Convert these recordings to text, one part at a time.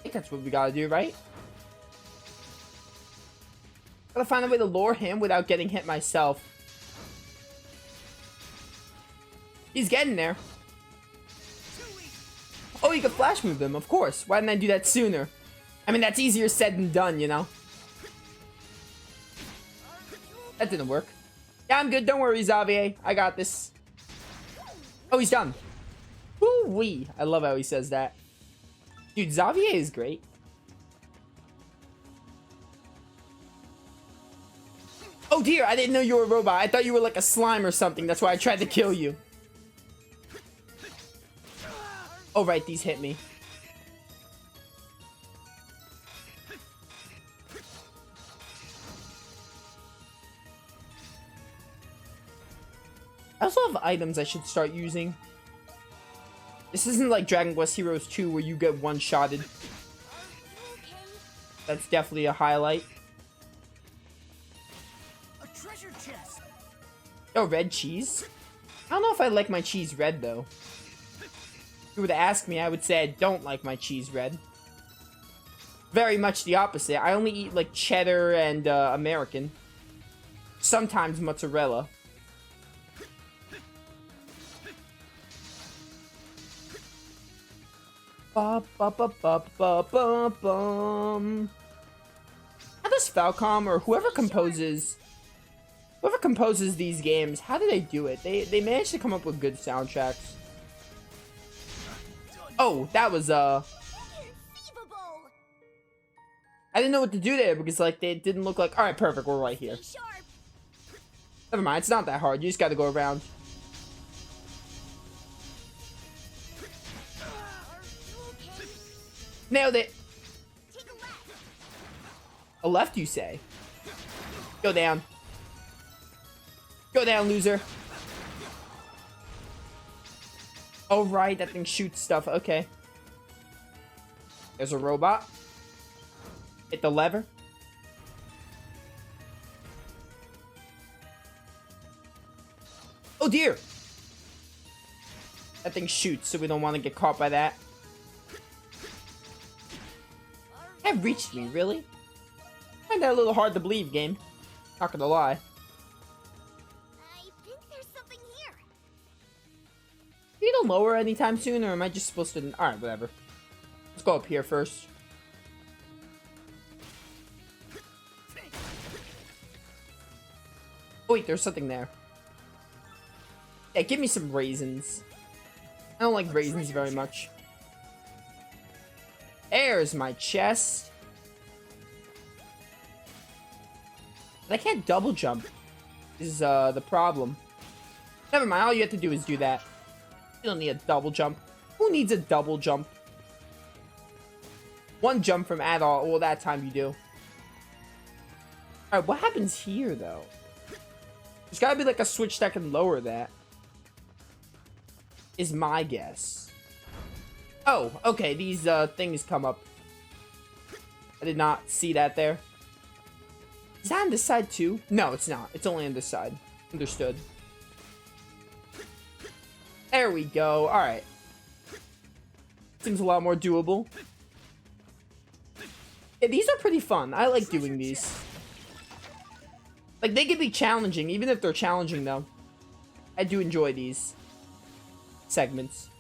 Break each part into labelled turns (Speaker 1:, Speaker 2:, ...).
Speaker 1: think that's what we gotta do, right? Gotta find a way to lure him without getting hit myself. He's getting there. Oh, you can flash move them, of course. Why didn't I do that sooner? I mean, that's easier said than done, you know? That didn't work. Yeah, I'm good. Don't worry, Xavier. I got this. Oh, he's done. Woo-wee. I love how he says that. Dude, Xavier is great. Oh, dear. I didn't know you were a robot. I thought you were like a slime or something. That's why I tried to kill you. Oh, right. These hit me. I also have items I should start using. This isn't like Dragon Quest Heroes 2 where you get one-shotted. That's definitely a highlight.
Speaker 2: A treasure chest.
Speaker 1: Oh, red cheese? I don't know if I like my cheese red, though. If you were to ask me, I would say I don't like my cheese red. Very much the opposite. I only eat, like, cheddar and American. Sometimes mozzarella. Ba, ba, ba, ba, ba, ba, bum. How does Falcom or whoever composes these games, how do they do it? They manage to come up with good soundtracks. Oh, that was I didn't know what to do there because like they didn't look like. All right, perfect. We're right here. Never mind. It's not that hard. You just got to go around. Nailed it. A left, you say? Go down. Go down, loser. Oh, right. That thing shoots stuff. Okay. There's a robot. Hit the lever. Oh, dear. That thing shoots, so we don't want to get caught by that. That reached me, really? Find that a little hard to believe, game. Not gonna lie.
Speaker 3: I think there's something here.
Speaker 1: Are you gonna lower anytime soon, or am I just supposed to... Alright, whatever. Let's go up here first. Oh, wait, there's something there. Yeah, give me some raisins. I don't like raisins very much. There's my chest. But I can't double jump. This is the problem. Never mind, all you have to do is do that. You don't need a double jump. Who needs a double jump? One jump from at all. Well, that time you do. Alright, what happens here, though? There's gotta be like a switch that can lower that. Is my guess. Oh, okay, these things come up. I did not see that there. Is that on this side too? No, it's not. It's only on this side. Understood. There we go. Alright. Seems a lot more doable. Yeah, these are pretty fun. I like doing these. Like, they can be challenging, even if they're challenging, though. I do enjoy these segments.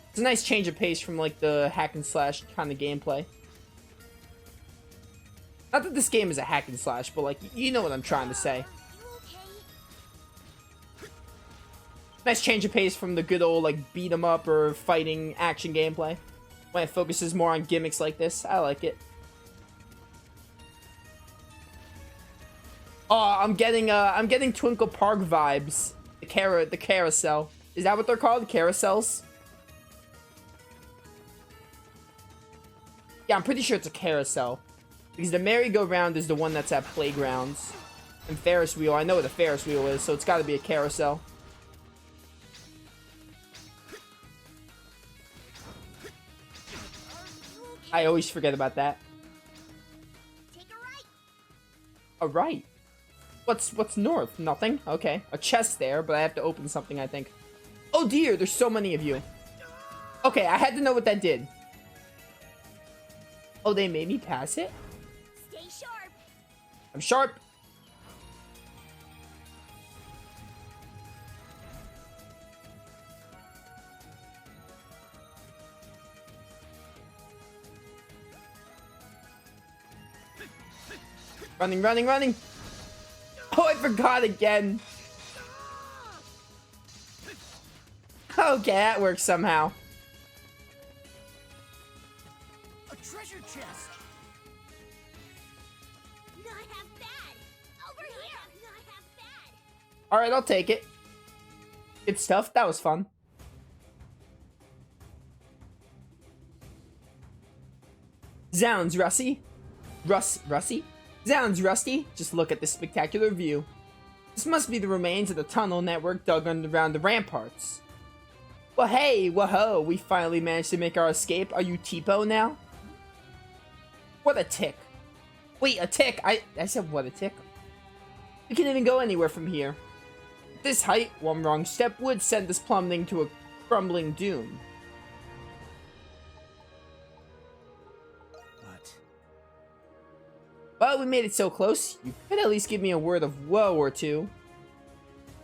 Speaker 1: It's a nice change of pace from, like, the hack and slash kind of gameplay. Not that this game is a hack and slash, but, like, you know what I'm trying to say. Nice change of pace from the good old, like, beat 'em up or fighting action gameplay. When it focuses more on gimmicks like this, I like it. Oh, I'm getting Twinkle Park vibes. The carousel. Is that what they're called? Carousels? Yeah, I'm pretty sure it's a carousel. Because the merry-go-round is the one that's at playgrounds. And Ferris wheel, I know what a Ferris wheel is, so it's gotta be a carousel. I always forget about that.
Speaker 3: Take a right.
Speaker 1: A right? What's north? Nothing? Okay. A chest there, but I have to open something, I think. Oh dear, there's so many of you. Okay, I had to know what that did. Oh, they made me pass it?
Speaker 3: Stay sharp.
Speaker 1: I'm sharp. Running, running, running. Oh, I forgot again. Okay, that works somehow.
Speaker 2: A treasure chest.
Speaker 3: Not half bad. Over here. Not half bad.
Speaker 1: Alright, I'll take it. Good stuff. That was fun. Zounds, Rusty. Rusty? Zounds, Rusty. Just look at this spectacular view. This must be the remains of the tunnel network dug around the ramparts. Well, hey, whoa, we finally managed to make our escape. Are you Tipo now? What a tick. Wait, a tick? I said what a tick? We can't even go anywhere from here. At this height, one wrong step would send us plummeting to a crumbling doom.
Speaker 2: But
Speaker 1: Well, we made it so close. You could at least give me a word of woe or two.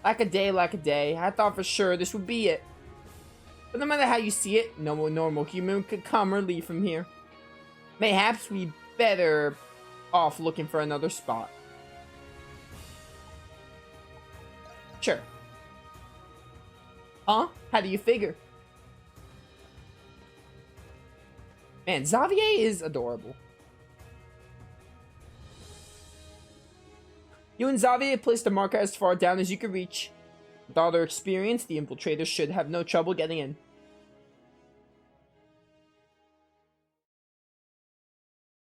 Speaker 1: Like a day, I thought for sure this would be it. But no matter how you see it, no normal human could come or leave from here. Mayhaps we better off looking for another spot. Sure. Huh? How do you figure? Man, Xavier is adorable. You and Xavier placed a marker as far down as you could reach. With all their experience, the infiltrators should have no trouble getting in.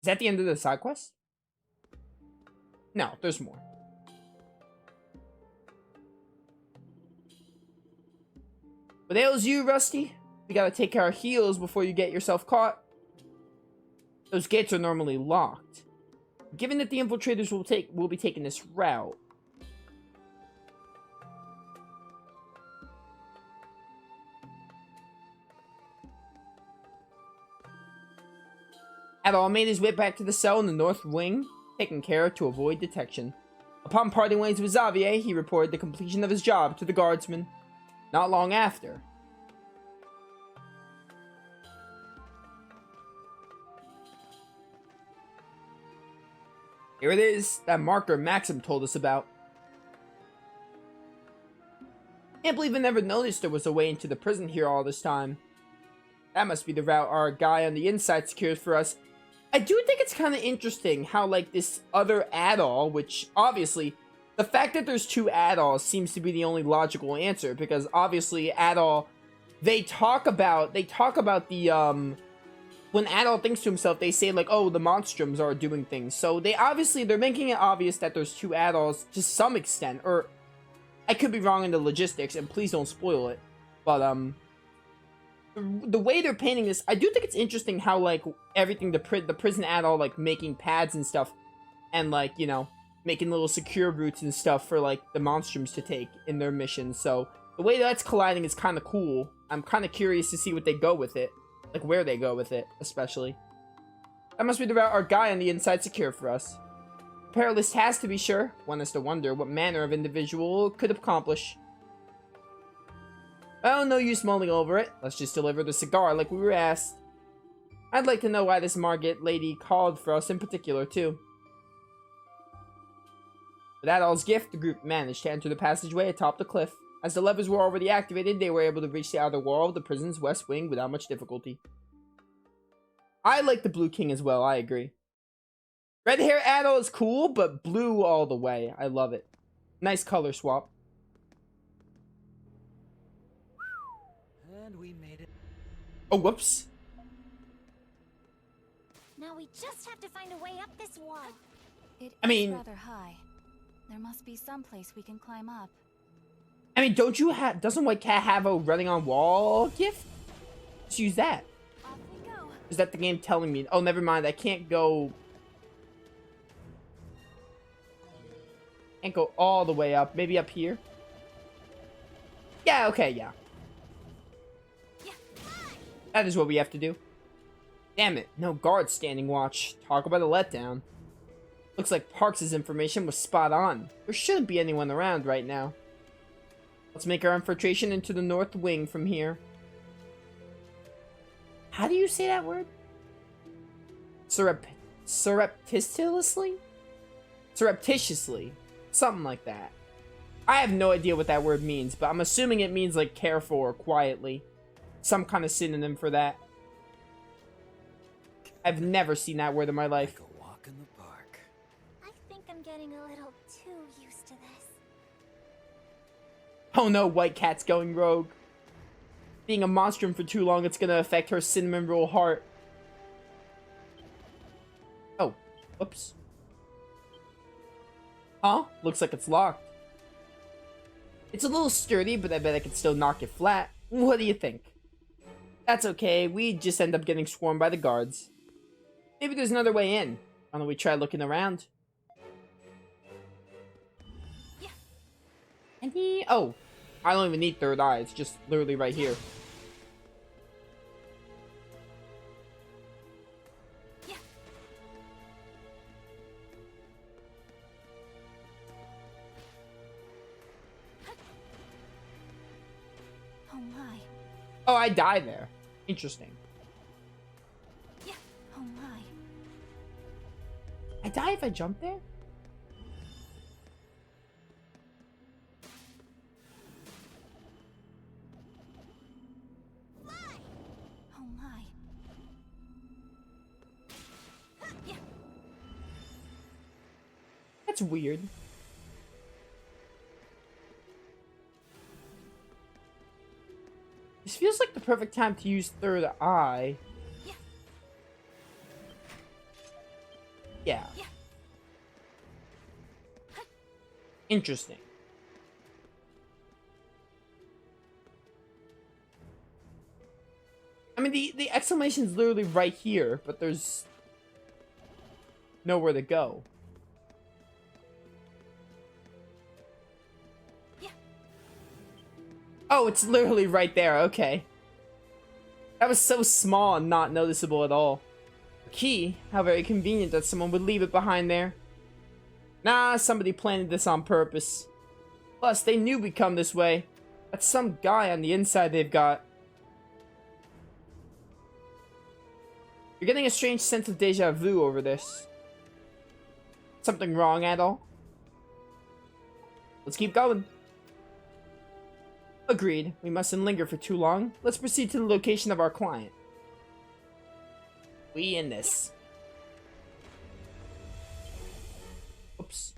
Speaker 1: Is that the end of the side quest? No, there's more. What ails you, Rusty? We gotta take our heels before you get yourself caught. Those gates are normally locked. Given that the infiltrators will be taking this route. Adol made his way back to the cell in the north wing, taking care to avoid detection. Upon parting ways with Xavier, he reported the completion of his job to the guardsman. Not long after. Here it is, that marker Maxim told us about. Can't believe I never noticed there was a way into the prison here all this time. That must be the route our guy on the inside secured for us. I do think it's kind of interesting how, like, this other Adol, which, obviously, the fact that there's two Adols seems to be the only logical answer, because, obviously, Adol, they talk about the, when Adol thinks to himself, they say, like, oh, the Monstrums are doing things, so they're making it obvious that there's two Adols to some extent, or, I could be wrong in the logistics, and please don't spoil it, but, the way they're painting this, I do think it's interesting how, like, everything, the prison Adol, like, making pads and stuff, and, like, you know, making little secure routes and stuff for, like, the Monstrums to take in their missions, so, the way that's colliding is kind of cool. I'm kind of curious to see what they go with it, like, where they go with it, especially. That must be the route our guy on the inside secured for us. A perilous task, to be sure. One has to wonder what manner of individual could accomplish. Well, no use mulling over it. Let's just deliver the cigar like we were asked. I'd like to know why this Margot lady called for us in particular, too. With Adol's gift, the group managed to enter the passageway atop the cliff. As the levers were already activated, they were able to reach the outer wall of the prison's west wing without much difficulty. I like the Blue King as well, I agree. Red hair Adol is cool, but blue all the way. I love it. Nice color swap.
Speaker 2: and we made it.
Speaker 1: Oh, whoops.
Speaker 3: Now we just have to find a way up this wall.
Speaker 1: I mean,
Speaker 4: rather high. There must be some place we can climb up.
Speaker 1: I mean, doesn't White Cat have a running on wall gift? Let's use that.
Speaker 4: Off we go.
Speaker 1: Is that the game telling me? Oh, never mind. I can't go. Can't go all the way up. Maybe up here. Yeah. Okay. Yeah. That is what we have to do. Damn it, no guards standing watch. Talk about a letdown. Looks like Parks' information was spot on. There shouldn't be anyone around right now. Let's make our infiltration into the north wing from here. How do you say that word? Surreptitiously? Surreptitiously. Something like that. I have no idea what that word means, but I'm assuming it means like careful or quietly. Some kind of synonym for that. I've never seen that word in my life.
Speaker 2: Like a walk in the park.
Speaker 3: I think I'm getting a little too used to this.
Speaker 1: Oh no, White Cat's going rogue. Being a monstrum for too long, it's gonna affect her cinnamon roll heart. Oh, whoops. Huh? Looks like it's locked. It's a little sturdy, but I bet I can still knock it flat. What do you think? That's okay, we just end up getting swarmed by the guards. Maybe there's another way in. Why don't we try looking around?
Speaker 3: Yeah.
Speaker 1: And oh, I don't even need third eye, it's just literally right here.
Speaker 3: Yeah.
Speaker 4: Oh my.
Speaker 1: Oh, I die there. Interesting.
Speaker 3: Yeah.
Speaker 4: Oh my.
Speaker 1: I die if I jump there?
Speaker 4: Oh my.
Speaker 3: Yeah.
Speaker 1: That's weird. This feels like the perfect time to use third eye.
Speaker 3: Yeah.
Speaker 1: Yeah.
Speaker 3: Yeah.
Speaker 1: Interesting. I mean, the exclamation's literally right here, but there's nowhere to go.
Speaker 3: Yeah.
Speaker 1: Oh, it's literally right there. Okay. That was so small and not noticeable at all. Key? How very convenient that someone would leave it behind there. Nah, somebody planted this on purpose. Plus, they knew we'd come this way. That's some guy on the inside they've got. You're getting a strange sense of deja vu over this. Something wrong at all? Let's keep going. Agreed. We mustn't linger for too long. Let's proceed to the location of our client. We in this. Oops.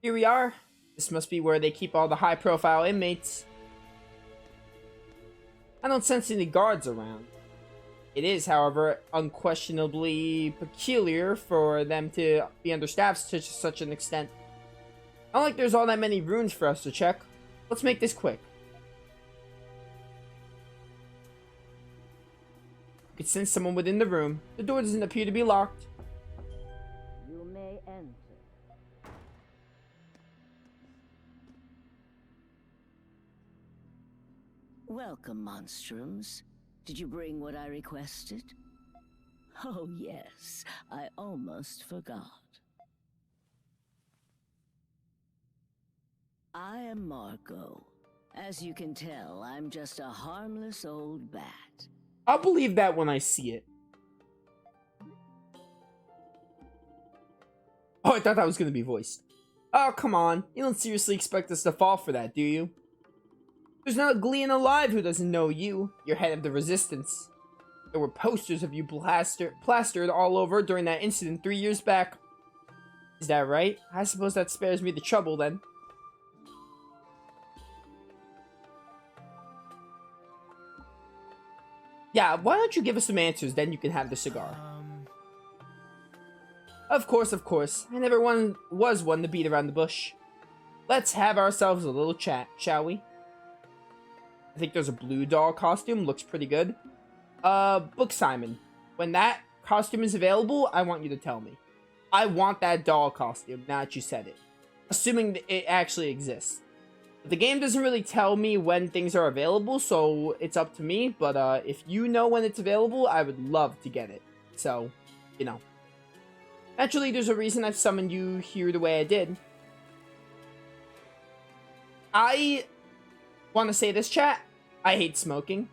Speaker 1: Here we are. This must be where they keep all the high-profile inmates. I don't sense any guards around. It is, however, unquestionably peculiar for them to be understaffed to such an extent. Not like there's all that many rooms for us to check. Let's make this quick. You can sense someone within the room. The door doesn't appear to be locked.
Speaker 5: You may enter. Welcome, Monstrums. Did you bring what I requested? Oh, yes. I almost forgot. I am Margot. As you can tell, I'm just a harmless old bat.
Speaker 1: I'll believe that when I see it. Oh, I thought that was going to be voiced. Oh, come on. You don't seriously expect us to fall for that, do you? There's not a Glean alive who doesn't know you. You're head of the Resistance. There were posters of you plastered all over during that incident 3 years back. Is that right? I suppose that spares me the trouble then. Yeah, why don't you give us some answers, then you can have the cigar. Of course, of course. I never was one to beat around the bush. Let's have ourselves a little chat, shall we? I think there's a blue doll costume. Looks pretty good. Book Simon. When that costume is available, I want you to tell me. I want that doll costume, now that you said it. assuming that it actually exists. The game doesn't really tell me when things are available, so it's up to me. But if you know when it's available, I would love to get it. So, you know. Naturally, there's a reason I've summoned you here the way I did. I want to say this, chat. I hate smoking.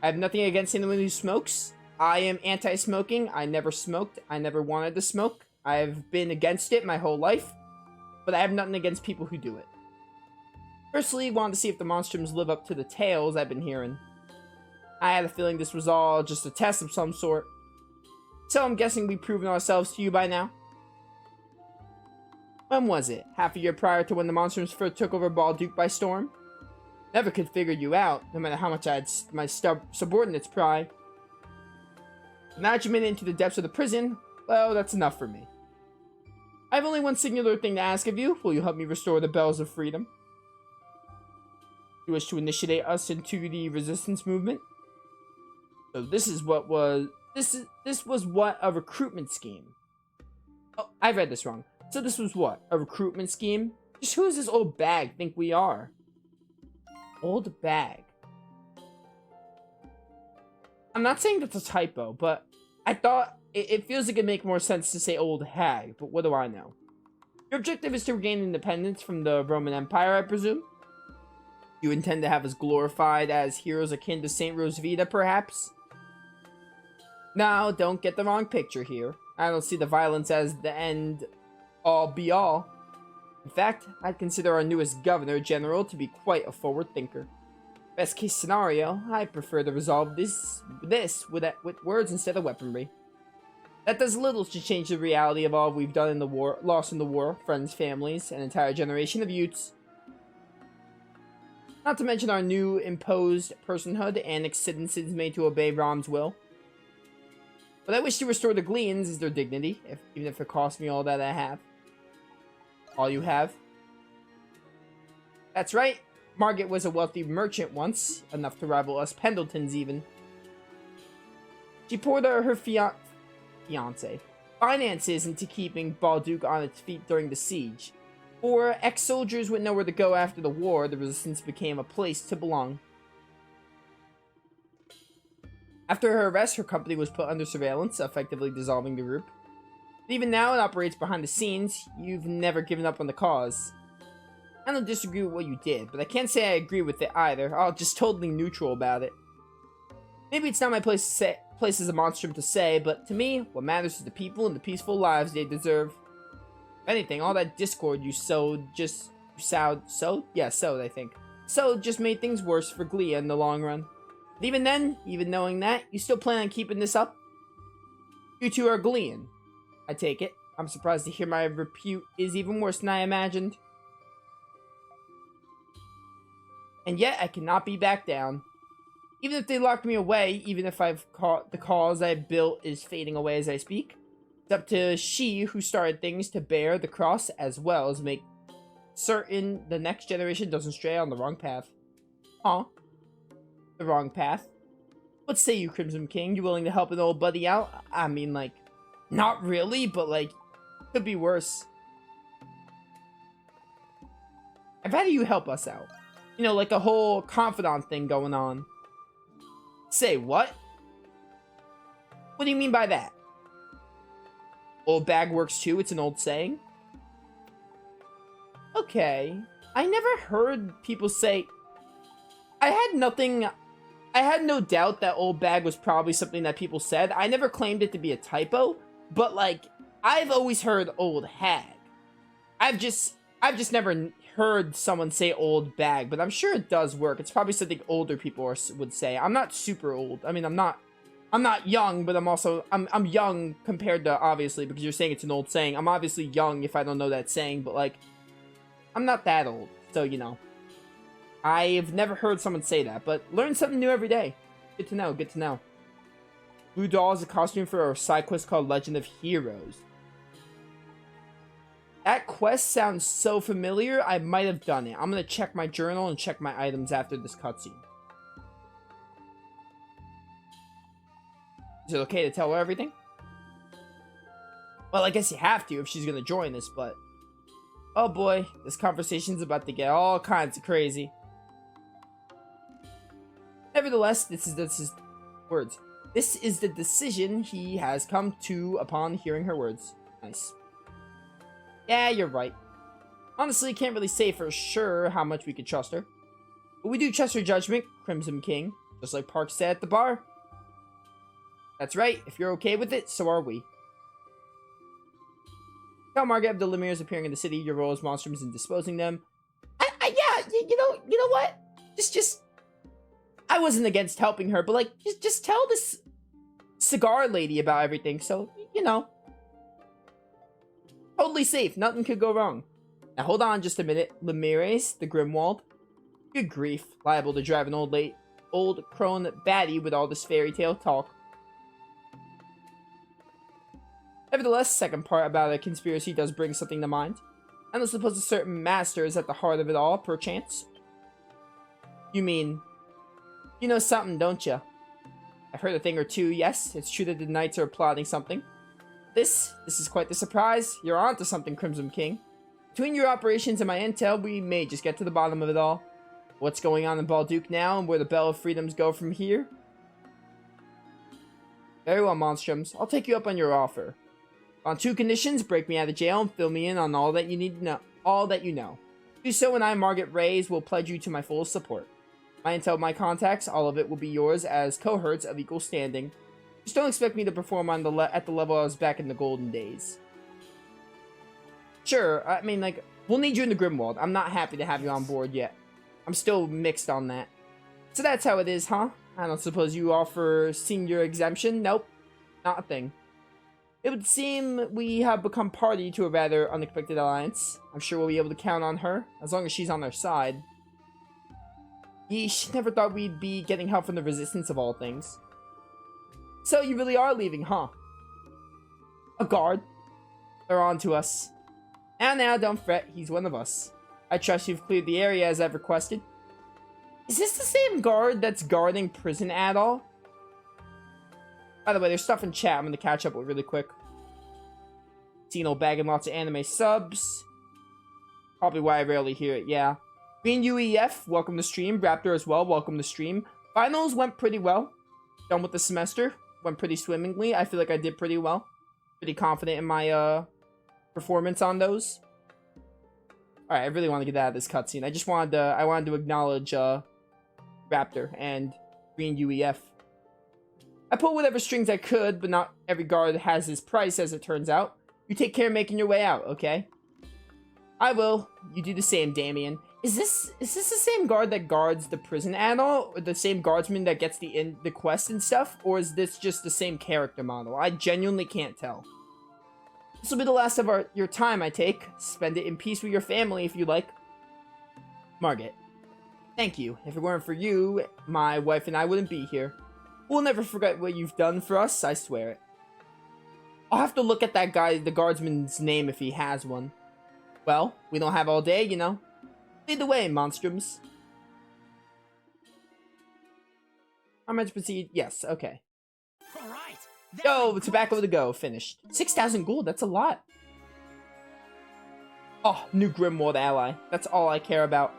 Speaker 1: I have nothing against anyone who smokes. I am anti-smoking. I never smoked. I never wanted to smoke. I've been against it my whole life. But I have nothing against people who do it. Personally, wanted to see if the Monstrums live up to the tales I've been hearing. I had a feeling this was all just a test of some sort. So I'm guessing we've proven ourselves to you by now. When was it? Half a year prior to when the Monstrums first took over Balduke by storm? Never could figure you out, no matter how much I had my subordinates pry. Now that you made it into the depths of the prison, well, that's enough for me. I have only one singular thing to ask of you. Will you help me restore the Bells of Freedom? You wish to initiate us into the resistance movement? So this was what a recruitment scheme. Oh, I read this wrong. So this was what? A recruitment scheme? Just who does this old bag think we are? Old bag. I'm not saying that's a typo, but I thought it feels like it'd make more sense to say old hag, but what do I know? Your objective is to regain independence from the Roman Empire, I presume? You intend to have us glorified as heroes akin to Saint Rosvita, perhaps? Now, don't get the wrong picture here. I don't see the violence as the end all be all. In fact, I'd consider our newest Governor General to be quite a forward thinker. Best case scenario, I prefer to resolve this with words instead of weaponry. That does little to change the reality of all we've done in the war, lost in the war, friends, families, an entire generation of youths. Not to mention our new imposed personhood, annexed citizens made to obey Rom's will. But I wish to restore the Gleans as their dignity, even if it costs me all that I have. All you have? That's right. Margot was a wealthy merchant once, enough to rival us Pendletons even. She poured her fiance finances into keeping Balduke on its feet during the siege. For ex-soldiers with nowhere to go after the war, the resistance became a place to belong. After her arrest, her company was put under surveillance, effectively dissolving the group. But even now, it operates behind the scenes. You've never given up on the cause. I don't disagree with what you did, but I can't say I agree with it either. I'm just totally neutral about it. Maybe it's not my place as a monstrum to say, but to me, what matters is the people and the peaceful lives they deserve. If anything, all that discord you sowed I think. Sowed just made things worse for Glia in the long run. But even then, even knowing that, you still plan on keeping this up? You two are Glean, I take it. I'm surprised to hear my repute is even worse than I imagined. And yet, I cannot be backed down. Even if they locked me away, even if I've caught the cause I built is fading away as I speak, it's up to she who started things to bear the cross as well as make certain the next generation doesn't stray on the wrong path. Aw. The wrong path. What say you, Crimson King? You willing to help an old buddy out? I mean, like, not really, but, like, could be worse. I'd rather you help us out. You know, like a whole confidant thing going on. Say what? What do you mean by that? Old bag works too, it's an old saying. Okay. I never heard people say... I had no doubt that old bag was probably something that people said. I never claimed it to be a typo, but like, I've always heard old hag. I've just never heard someone say old bag, but I'm sure it does work. It's probably something older people would say. I'm not super old. I mean, I'm not young, but I'm young compared to, obviously, because you're saying it's an old saying. I'm obviously young if I don't know that saying, but like, I'm not that old, so you know. I've never heard someone say that, but learn something new every day. Good to know, good to know. Blue Doll is a costume for a side quest called Legend of Heroes. That quest sounds so familiar, I might have done it. I'm gonna check my journal and check my items after this cutscene. Is it okay to tell her everything? Well, I guess you have to if she's gonna join us, but... Oh boy, this conversation's about to get all kinds of crazy. Nevertheless, this is words. This is the decision he has come to upon hearing her words. Nice. Yeah, you're right. Honestly, can't really say for sure how much we could trust her. But we do trust her judgment, Crimson King. Just like Park said at the bar. That's right, if you're okay with it, so are we. Tell Margot of the Lemire's appearing in the city, your role as monstrums and disposing them. Yeah, you know what? Just, I wasn't against helping her, but like, just tell this cigar lady about everything, so, you know. Totally safe, nothing could go wrong. Now hold on just a minute, Lemire's, the Grimwald. Good grief, liable to drive an old crone baddie with all this fairy tale talk. Nevertheless, second part about a conspiracy does bring something to mind. I don't suppose a certain master is at the heart of it all, perchance? You mean, you know something, don't you? I've heard a thing or two, yes. It's true that the knights are plotting something. This is quite the surprise. You're onto something, Crimson King. Between your operations and my intel, we may just get to the bottom of it all. What's going on in Balduke now, and where the Bell of Freedoms go from here? Very well, Monstrums. I'll take you up on your offer. On two conditions, break me out of jail and fill me in on all that you need to know. All that you know. Do so and I, Margot Reyes, will pledge you to my full support. My intel, my contacts, all of it will be yours as cohorts of equal standing. Just don't expect me to perform on at the level I was back in the golden days. Sure, I mean, like, we'll need you in the Grimwald. I'm not happy to have you on board yet. I'm still mixed on that. So that's how it is, huh? I don't suppose you offer senior exemption? Nope. Not a thing. It would seem we have become party to a rather unexpected alliance. I'm sure we'll be able to count on her, as long as she's on our side. Yeesh, never thought we'd be getting help from the Resistance of all things. So you really are leaving, huh? A guard. They're on to us. Now, don't fret, he's one of us. I trust you've cleared the area as I've requested. Is this the same guard that's guarding prison at all? By the way, there's stuff in chat I'm going to catch up with really quick. Tino bagging lots of anime subs. Probably why I rarely hear it, yeah. Green UEF, welcome to stream. Raptor as well, welcome to stream. Finals went pretty well. Done with the semester. Went pretty swimmingly. I feel like I did pretty well. Pretty confident in my performance on those. Alright, I really want to get out of this cutscene. I wanted to acknowledge Raptor and Green UEF. I pulled whatever strings I could, but not every guard has his price, as it turns out. You take care of making your way out, okay? I will. You do the same, Damien. Is this the same guard that guards the prison at all? Or the same guardsman that gets the quest and stuff? Or is this just the same character model? I genuinely can't tell. This will be the last of your time, I take. Spend it in peace with your family, if you like. Margot. Thank you. If it weren't for you, my wife and I wouldn't be here. We'll never forget what you've done for us, I swear it. I'll have to look at that guy, the guardsman's name, if he has one. Well, we don't have all day, you know. Lead the way, Monstrums. How much proceed? Yes, okay.
Speaker 2: All right.
Speaker 1: Go, tobacco to go. Finished. 6,000 gold, that's a lot. Oh, new Grimwald ally. That's all I care about.